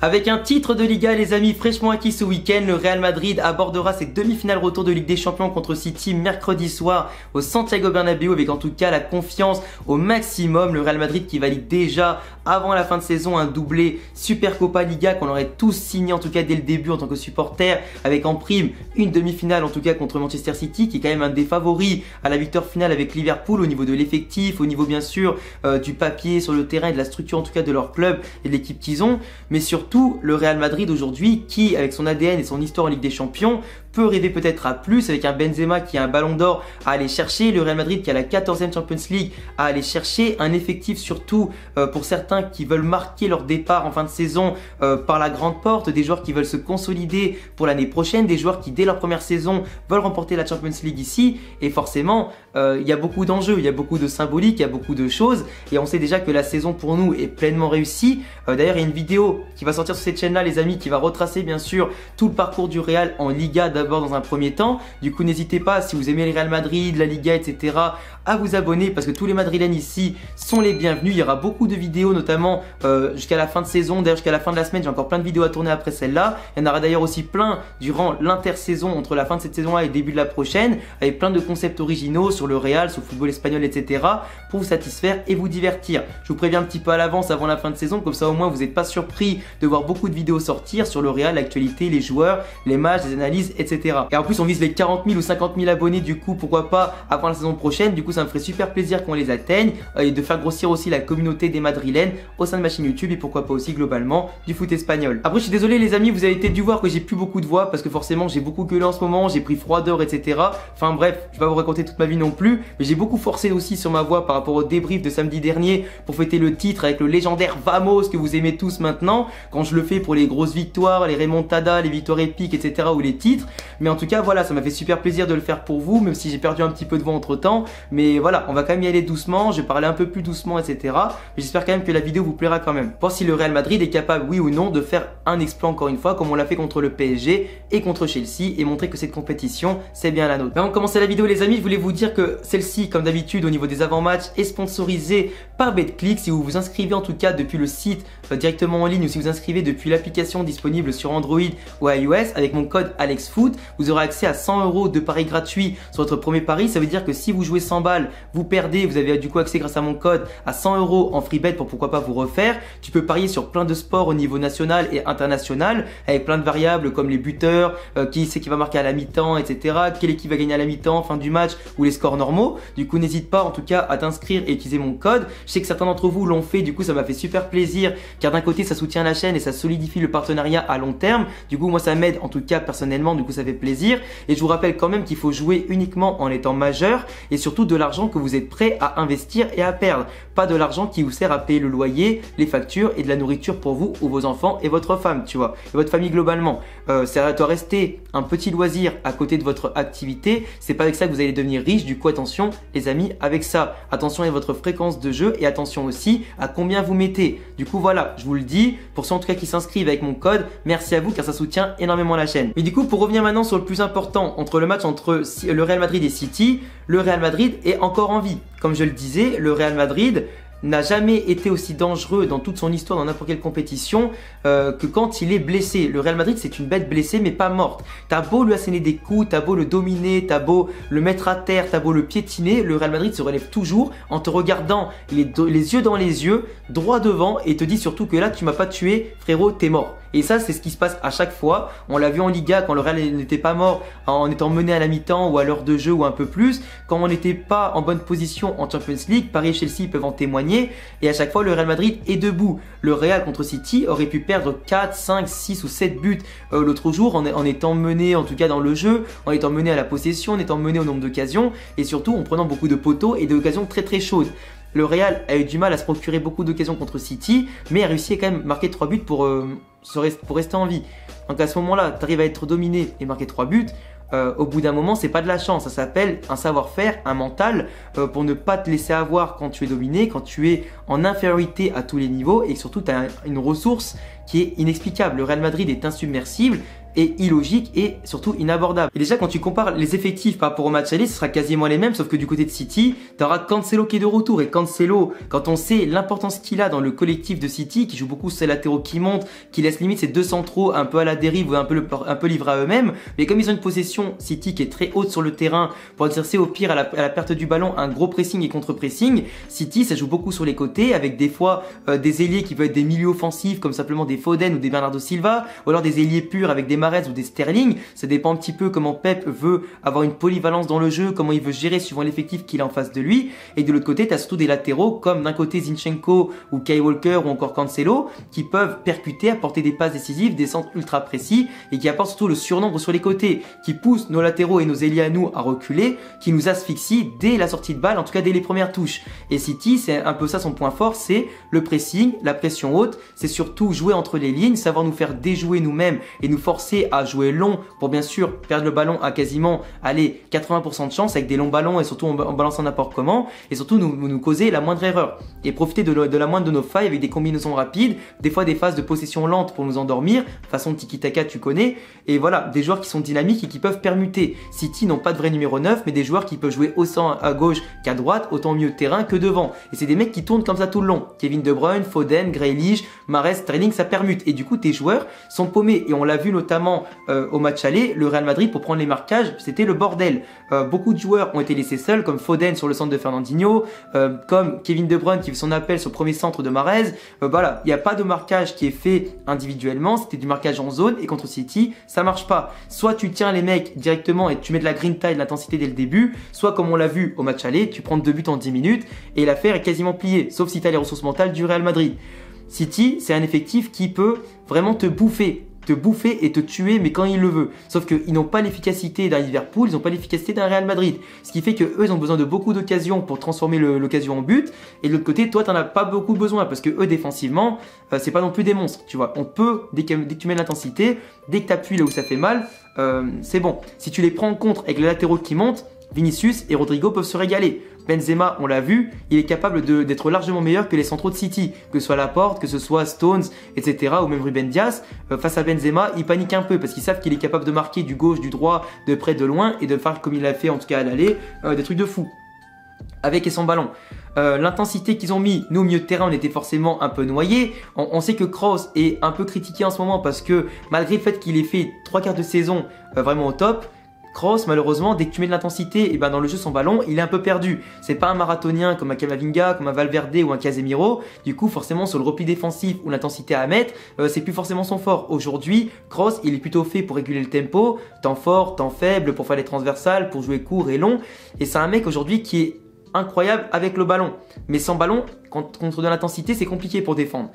Avec un titre de Liga, les amis, fraîchement acquis ce week-end, le Real Madrid abordera ses demi-finales retour de Ligue des Champions contre City mercredi soir au Santiago Bernabéu, avec en tout cas la confiance au maximum. Le Real Madrid qui valide déjà avant la fin de saison un doublé Supercopa Liga qu'on aurait tous signé en tout cas dès le début en tant que supporter, avec en prime une demi-finale en tout cas contre Manchester City qui est quand même un des favoris à la victoire finale avec Liverpool au niveau de l'effectif, au niveau bien sûr du papier sur le terrain et de la structure en tout cas de leur club et de l'équipe qu'ils ont, mais surtout le Real Madrid aujourd'hui qui, avec son ADN et son histoire en Ligue des Champions, peut rêver peut-être à plus, avec un Benzema qui a un ballon d'or à aller chercher, le Real Madrid qui a la 14e Champions League à aller chercher, un effectif surtout pour certains qui veulent marquer leur départ en fin de saison par la grande porte, des joueurs qui veulent se consolider pour l'année prochaine, des joueurs qui dès leur première saison veulent remporter la Champions League ici, et forcément il y a beaucoup d'enjeux, il y a beaucoup de symbolique, il y a beaucoup de choses, et on sait déjà que la saison pour nous est pleinement réussie. D'ailleurs il y a une vidéo qui va sortir sur cette chaîne là les amis, qui va retracer bien sûr tout le parcours du Real en Liga d'abord dans un premier temps. Du coup n'hésitez pas, si vous aimez le Real Madrid, la Liga etc, à vous abonner parce que tous les Madrilènes ici sont les bienvenus. Il y aura beaucoup de vidéos notamment jusqu'à la fin de saison, d'ailleurs jusqu'à la fin de la semaine j'ai encore plein de vidéos à tourner après celle-là. Il y en aura d'ailleurs aussi plein durant l'intersaison entre la fin de cette saison là et le début de la prochaine, avec plein de concepts originaux sur le Real, sur le football espagnol etc, pour vous satisfaire et vous divertir. Je vous préviens un petit peu à l'avance avant la fin de saison, comme ça au moins vous n'êtes pas surpris de voir beaucoup de vidéos sortir sur le Real, l'actualité, les joueurs, les matchs, les analyses etc. Et en plus on vise les 40 000 ou 50 000 abonnés, du coup pourquoi pas avant la saison prochaine. Du coup ça me ferait super plaisir qu'on les atteigne et de faire grossir aussi la communauté des Madrilènes au sein de ma chaîne YouTube, et pourquoi pas aussi globalement du foot espagnol. Après je suis désolé les amis, vous avez peut-être dû voir que j'ai plus beaucoup de voix parce que forcément j'ai beaucoup gueulé en ce moment, j'ai pris froideur etc. Enfin bref, je vais pas vous raconter toute ma vie non plus, mais j'ai beaucoup forcé aussi sur ma voix par rapport au débrief de samedi dernier pour fêter le titre avec le légendaire Vamos que vous aimez tous maintenant, quand je le fais pour les grosses victoires, les remontadas, les victoires épiques etc, ou les titres. Mais en tout cas voilà, ça m'a fait super plaisir de le faire pour vous, même si j'ai perdu un petit peu de voix entre temps. Mais voilà, on va quand même y aller doucement, je vais parler un peu plus doucement etc. Mais j'espère quand même que la vidéo vous plaira quand même. Voir si le Real Madrid est capable, oui ou non, de faire un exploit encore une fois comme on l'a fait contre le PSG et contre Chelsea, et montrer que cette compétition c'est bien la nôtre. Avant de commencer la vidéo les amis, je voulais vous dire que celle-ci comme d'habitude au niveau des avant-matchs est sponsorisée par Betclic. Si vous vous inscrivez en tout cas depuis le site directement en ligne, ou si vous inscrivez depuis l'application disponible sur Android ou iOS avec mon code AlexFoot, vous aurez accès à 100 € de paris gratuits sur votre premier pari. Ça veut dire que si vous jouez 100 balles, vous perdez, vous avez du coup accès grâce à mon code à 100 € en free bet pour pourquoi pas vous refaire. Tu peux parier sur plein de sports au niveau national et international avec plein de variables comme les buteurs, qui c'est qui va marquer à la mi-temps etc, quelle équipe va gagner à la mi-temps, fin du match, ou les scores normaux. Du coup n'hésite pas en tout cas à t'inscrire et utiliser mon code. Je sais que certains d'entre vous l'ont fait, du coup ça m'a fait super plaisir car d'un côté ça soutient la chaîne et ça solidifie le partenariat à long terme. Du coup moi ça m'aide en tout cas personnellement, du coup ça fait plaisir. Et je vous rappelle quand même qu'il faut jouer uniquement en étant majeur, et surtout de l'argent que vous êtes prêt à investir et à perdre, pas de l'argent qui vous sert à payer le loyer, les factures et de la nourriture pour vous ou vos enfants et votre femme, tu vois, et votre famille globalement. Ça doit rester un petit loisir à côté de votre activité, c'est pas avec ça que vous allez devenir riche. Du coup attention les amis avec ça, attention à votre fréquence de jeu et attention aussi à combien vous mettez. Du coup voilà, je vous le dis, pour ceux en tout cas qui s'inscrivent avec mon code, merci à vous car ça soutient énormément la chaîne. Mais du coup pour revenir maintenant sur le plus important, entre le match entre le Real Madrid et City, le Real Madrid est encore en vie. Comme je le disais, le Real Madrid n'a jamais été aussi dangereux dans toute son histoire dans n'importe quelle compétition que quand il est blessé. Le Real Madrid c'est une bête blessée mais pas morte. T'as beau lui asséner des coups, t'as beau le dominer, t'as beau le mettre à terre, t'as beau le piétiner, le Real Madrid se relève toujours en te regardant les yeux dans les yeux, droit devant, et te dit surtout que là tu m'as pas tué frérot, t'es mort. Et ça c'est ce qui se passe à chaque fois. On l'a vu en Liga quand le Real n'était pas mort en étant mené à la mi-temps ou à l'heure de jeu ou un peu plus. Quand on n'était pas en bonne position en Champions League, Paris et Chelsea peuvent en témoigner. Et à chaque fois le Real Madrid est debout. Le Real contre City aurait pu perdre 4, 5, 6 ou 7 buts l'autre jour en étant mené en tout cas dans le jeu, en étant mené à la possession, en étant mené au nombre d'occasions, et surtout en prenant beaucoup de poteaux et d'occasions très très chaudes. Le Real a eu du mal à se procurer beaucoup d'occasions contre City, mais a réussi à quand même marquer 3 buts pour rester en vie. Donc à ce moment-là, tu arrives à être dominé et marquer 3 buts. Au bout d'un moment, c'est pas de la chance, ça s'appelle un savoir-faire, un mental pour ne pas te laisser avoir quand tu es dominé, quand tu es en infériorité à tous les niveaux, et surtout tu as une ressource qui est inexplicable. Le Real Madrid est insubmersible. est illogique et surtout inabordable. Et déjà quand tu compares les effectifs par rapport au match aller, ce sera quasiment les mêmes, sauf que du côté de City, tu auras Cancelo qui est de retour. Et Cancelo, quand on sait l'importance qu'il a dans le collectif de City, qui joue beaucoup sur ses latéraux qui montent, qui laisse limite ses deux centraux un peu à la dérive ou un peu livrés à eux-mêmes, mais comme ils ont une possession City qui est très haute sur le terrain pour exercer au pire à la perte du ballon un gros pressing et contre-pressing, City ça joue beaucoup sur les côtés avec des fois des ailiers qui peuvent être des milieux offensifs comme simplement des Foden ou des Bernardo Silva, ou alors des ailiers purs avec des Mahrez ou des Sterling. Ça dépend un petit peu comment Pep veut avoir une polyvalence dans le jeu, comment il veut gérer suivant l'effectif qu'il a en face de lui. Et de l'autre côté, tu as surtout des latéraux comme d'un côté Zinchenko ou Kyle Walker ou encore Cancelo qui peuvent percuter, apporter des passes décisives, des centres ultra précis et qui apportent surtout le surnombre sur les côtés, qui poussent nos latéraux et nos ailiers à nous à reculer, qui nous asphyxient dès la sortie de balle, en tout cas dès les premières touches. Et City, c'est un peu ça son point fort, c'est le pressing, la pression haute, c'est surtout jouer entre les lignes, savoir nous faire déjouer nous-mêmes et nous forcer à jouer long pour bien sûr perdre le ballon à quasiment 80% de chance avec des longs ballons et surtout en balançant n'importe comment, et surtout nous causer la moindre erreur et profiter de la moindre de nos failles avec des combinaisons rapides, des fois des phases de possession lente pour nous endormir, façon tiki-taka tu connais, et voilà, des joueurs qui sont dynamiques et qui peuvent permuter. City n'ont pas de vrai numéro 9 mais des joueurs qui peuvent jouer autant à gauche qu'à droite, autant au milieu de terrain que devant, et c'est des mecs qui tournent comme ça tout le long. Kevin De Bruyne, Foden, Grealish, Mahrez, Sterling, ça permute et du coup tes joueurs sont paumés, et on l'a vu notamment au match aller, le Real Madrid pour prendre les marquages c'était le bordel. Beaucoup de joueurs ont été laissés seuls comme Foden sur le centre de Fernandinho, comme Kevin De Bruyne qui fait son appel sur le premier centre de Mahrez. Voilà, il n'y a pas de marquage qui est fait individuellement, c'était du marquage en zone, et contre City ça marche pas. Soit tu tiens les mecs directement et tu mets de la grinta et de l'intensité dès le début, soit comme on l'a vu au match aller, tu prends 2 buts en 10 minutes et l'affaire est quasiment pliée, sauf si tu as les ressources mentales du Real Madrid. City, c'est un effectif qui peut vraiment te bouffer et te tuer, mais quand il le veut. Sauf qu'ils n'ont pas l'efficacité d'un Liverpool, ils n'ont pas l'efficacité d'un Real Madrid. Ce qui fait qu'eux, ils ont besoin de beaucoup d'occasions pour transformer l'occasion en but. Et de l'autre côté, toi, t'en as pas beaucoup besoin parce que eux, défensivement, c'est pas non plus des monstres, tu vois. On peut, dès que tu mets l'intensité, dès que t'appuies là où ça fait mal, c'est bon. Si tu les prends en contre avec les latéraux qui montent, Vinicius et Rodrigo peuvent se régaler. Benzema, on l'a vu, il est capable d'être largement meilleur que les centraux de City, que ce soit Laporte, que ce soit Stones, etc. ou même Ruben Dias. Face à Benzema, il panique un peu parce qu'ils savent qu'il est capable de marquer du gauche, du droit, de près, de loin et de faire comme il l'a fait en tout cas à l'aller, des trucs de fou. Avec et sans ballon. L'intensité qu'ils ont mis, nous au milieu de terrain on était forcément un peu noyés. On sait que Kroos est un peu critiqué en ce moment parce que malgré le fait qu'il ait fait 3 quarts de saison vraiment au top, Kroos, malheureusement, dès que tu mets de l'intensité, et ben dans le jeu sans ballon, il est un peu perdu. C'est pas un marathonien comme un Camavinga, comme un Valverde ou un Casemiro. Du coup, forcément, sur le repli défensif ou l'intensité à mettre, c'est plus forcément son fort. Aujourd'hui, Kroos, il est plutôt fait pour réguler le tempo, temps fort, temps faible, pour faire les transversales, pour jouer court et long. Et c'est un mec aujourd'hui qui est incroyable avec le ballon. Mais sans ballon, contre de l'intensité, c'est compliqué pour défendre.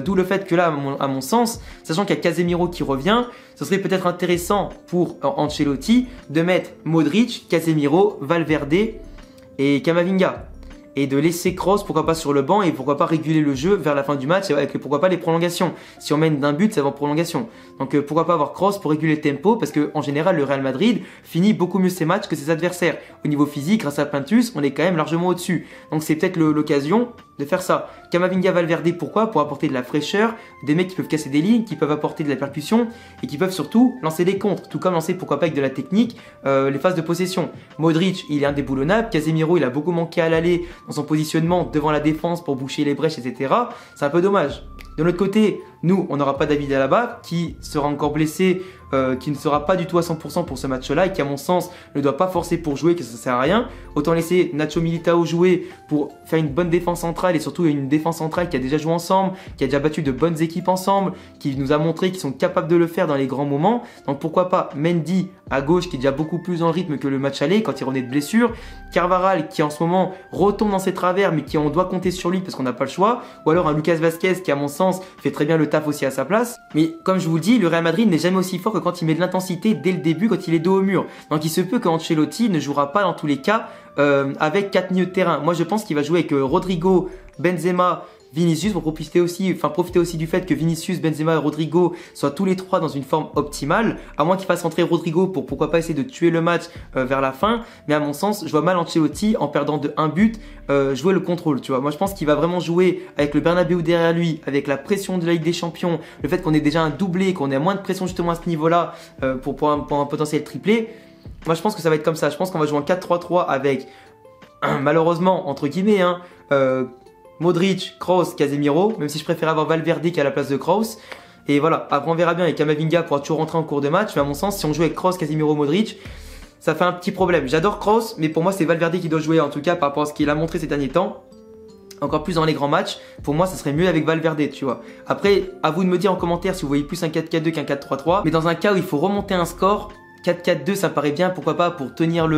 D'où le fait que là, à mon sens, sachant qu'il y a Casemiro qui revient, ce serait peut-être intéressant pour Ancelotti de mettre Modric, Casemiro, Valverde et Camavinga. Et de laisser Kroos, pourquoi pas sur le banc, et pourquoi pas réguler le jeu vers la fin du match avec pourquoi pas les prolongations. Si on mène d'un but, ça va en prolongation. Donc pourquoi pas avoir Kroos pour réguler le tempo, parce que en général le Real Madrid finit beaucoup mieux ses matchs que ses adversaires. Au niveau physique, grâce à Pintus, on est quand même largement au-dessus. Donc c'est peut-être l'occasion de faire ça. Camavinga, Valverde, pourquoi? Pour apporter de la fraîcheur, des mecs qui peuvent casser des lignes, qui peuvent apporter de la percussion et qui peuvent surtout lancer des contres, tout comme lancer pourquoi pas avec de la technique les phases de possession. Modric, il est indéboulonnable, Casemiro, il a beaucoup manqué à l'aller dans son positionnement devant la défense pour boucher les brèches, etc. C'est un peu dommage. De l'autre côté, nous, on n'aura pas David Alaba qui sera encore blessé, qui ne sera pas du tout à 100% pour ce match-là et qui, à mon sens, ne doit pas forcer pour jouer, que ça sert à rien. Autant laisser Nacho Militao jouer pour faire une bonne défense centrale et surtout une défense centrale qui a déjà joué ensemble, qui a déjà battu de bonnes équipes ensemble, qui nous a montré qu'ils sont capables de le faire dans les grands moments. Donc pourquoi pas Mendy à gauche qui est déjà beaucoup plus en rythme que le match aller quand il revenait de blessure, Carvajal qui en ce moment retombe dans ses travers mais qui on doit compter sur lui parce qu'on n'a pas le choix, ou alors un Lucas Vazquez qui à mon sens fait très bien le taf aussi à sa place. Mais comme je vous le dis, le Real Madrid n'est jamais aussi fort que quand il met de l'intensité dès le début, quand il est dos au mur. Donc il se peut qu'Ancelotti ne jouera pas dans tous les cas avec 4 milieux de terrain. Moi je pense qu'il va jouer avec Rodrigo, Benzema, Vinicius pour profiter aussi du fait que Vinicius, Benzema et Rodrigo soient tous les trois dans une forme optimale, à moins qu'il fasse rentrer Rodrigo pour pourquoi pas essayer de tuer le match vers la fin. Mais à mon sens, je vois mal Ancelotti en perdant de 1 but jouer le contrôle, tu vois. Moi je pense qu'il va vraiment jouer avec le Bernabéu derrière lui, avec la pression de la Ligue des Champions, le fait qu'on ait déjà un doublé, qu'on ait moins de pression justement à ce niveau-là pour un potentiel triplé. Moi je pense que ça va être comme ça. Je pense qu'on va jouer en 4-3-3 avec malheureusement entre guillemets Modric, Kroos, Casemiro, même si je préfère avoir Valverde qu'à la place de Kroos. Et voilà, après on verra bien, et Camavinga pourra toujours rentrer en cours de match, mais à mon sens, si on joue avec Kroos, Casemiro, Modric, ça fait un petit problème. J'adore Kroos, mais pour moi c'est Valverde qui doit jouer, en tout cas par rapport à ce qu'il a montré ces derniers temps. Encore plus dans les grands matchs, pour moi ça serait mieux avec Valverde, tu vois. Après, à vous de me dire en commentaire si vous voyez plus un 4-4-2 qu'un 4-3-3, mais dans un cas où il faut remonter un score, 4-4-2 ça me paraît bien, pourquoi pas pour tenir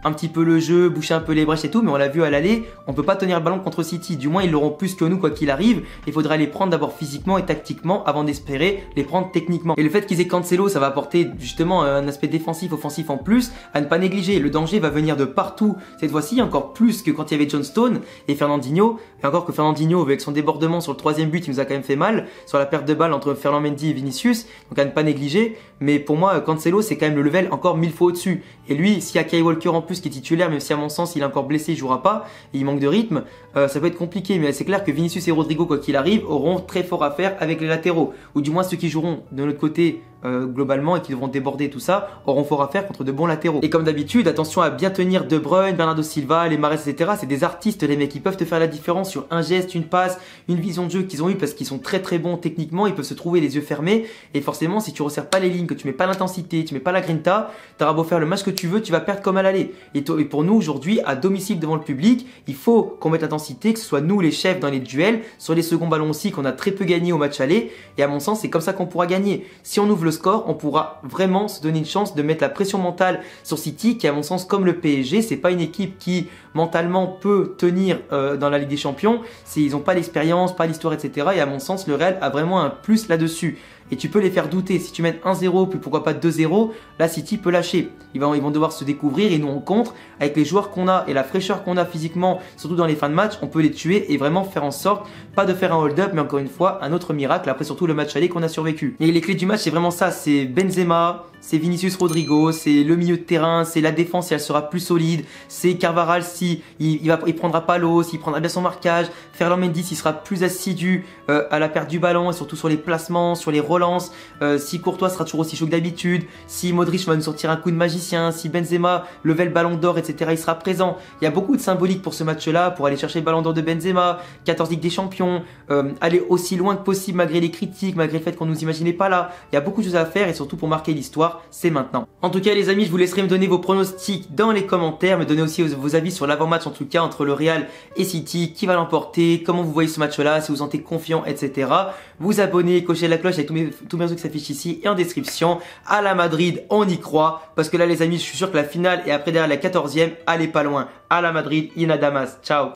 un petit peu le jeu, boucher un peu les brèches et tout, mais on l'a vu à l'aller, on peut pas tenir le ballon contre City, du moins ils l'auront plus que nous quoi qu'il arrive, il faudra les prendre d'abord physiquement et tactiquement avant d'espérer les prendre techniquement. Et le fait qu'ils aient Cancelo, ça va apporter justement un aspect défensif, offensif en plus, à ne pas négliger. Le danger va venir de partout, cette fois-ci encore plus que quand il y avait John Stone et Fernandinho, et encore que Fernandinho avec son débordement sur le 3e but il nous a quand même fait mal, sur la perte de balle entre Ferland Mendy et Vinicius, donc à ne pas négliger, mais pour moi Cancelo c'est quand même le level encore 1000 fois au-dessus, et lui s'il y a Kyle Walker en plus qui est titulaire, même si à mon sens il est encore blessé, il jouera pas, et il manque de rythme, ça peut être compliqué, mais c'est clair que Vinicius et Rodrigo quoi qu'il arrive auront très fort à faire avec les latéraux, ou du moins ceux qui joueront de notre côté globalement et qui devront déborder tout ça, auront fort à faire contre de bons latéraux. Et comme d'habitude, attention à bien tenir De Bruyne, Bernardo Silva, les Mahrez, etc. C'est des artistes les mecs, ils peuvent te faire la différence sur un geste, une passe, une vision de jeu qu'ils ont eu parce qu'ils sont très très bons techniquement, ils peuvent se trouver les yeux fermés, et forcément si tu resserres pas les lignes, que tu mets pas l'intensité, tu mets pas la grinta, t'auras beau faire le match que tu veux, tu vas perdre comme à l'aller. Et pour nous aujourd'hui, à domicile devant le public, il faut qu'on mette l'intensité, que ce soit nous les chefs dans les duels, sur les seconds ballons aussi qu'on a très peu gagné au match aller, et à mon sens c'est comme ça qu'on pourra gagner. Si on ouvre le score, on pourra vraiment se donner une chance de mettre la pression mentale sur City, qui à mon sens comme le PSG, c'est pas une équipe qui mentalement peut tenir dans la Ligue des Champions, ils n'ont pas l'expérience, pas l'histoire, etc. Et à mon sens le Real a vraiment un plus là-dessus. Et tu peux les faire douter, si tu mets 1-0 puis pourquoi pas 2-0, là City peut lâcher. Ils vont devoir se découvrir, et nous on contre, avec les joueurs qu'on a et la fraîcheur qu'on a physiquement, surtout dans les fins de match, on peut les tuer et vraiment faire en sorte, pas de faire un hold-up, mais encore une fois, un autre miracle, après surtout le match aller qu'on a survécu. Et les clés du match c'est vraiment ça, c'est Benzema, c'est Vinicius Rodrigo, c'est le milieu de terrain, c'est la défense si elle sera plus solide, c'est Carvajal si il prendra pas l'eau, s'il prendra bien son marquage, Ferland Mendy s'il sera plus assidu à la perte du ballon et surtout sur les placements, sur les relance, si Courtois sera toujours aussi chaud que d'habitude, si Modric va nous sortir un coup de magicien, si Benzema levait le ballon d'or, etc. il sera présent. Il y a beaucoup de symbolique pour ce match-là, pour aller chercher le ballon d'or de Benzema, 14 Ligue des Champions, aller aussi loin que possible malgré les critiques, malgré le fait qu'on nous imaginait pas là. Il y a beaucoup de choses à faire et surtout pour marquer l'histoire, c'est maintenant. En tout cas les amis, je vous laisserai me donner vos pronostics dans les commentaires, me donner aussi vos avis sur l'avant-match en tout cas entre le Real et City, qui va l'emporter, comment vous voyez ce match-là, si vous vous sentez confiant, etc. Vous abonnez, cochez la cloche avec tous mes réseaux qui s'affichent ici et en description. À la Madrid, on y croit, parce que là les amis, je suis sûr que la finale et après derrière la 14e, allez pas loin. À la Madrid, Ina Damas, ciao.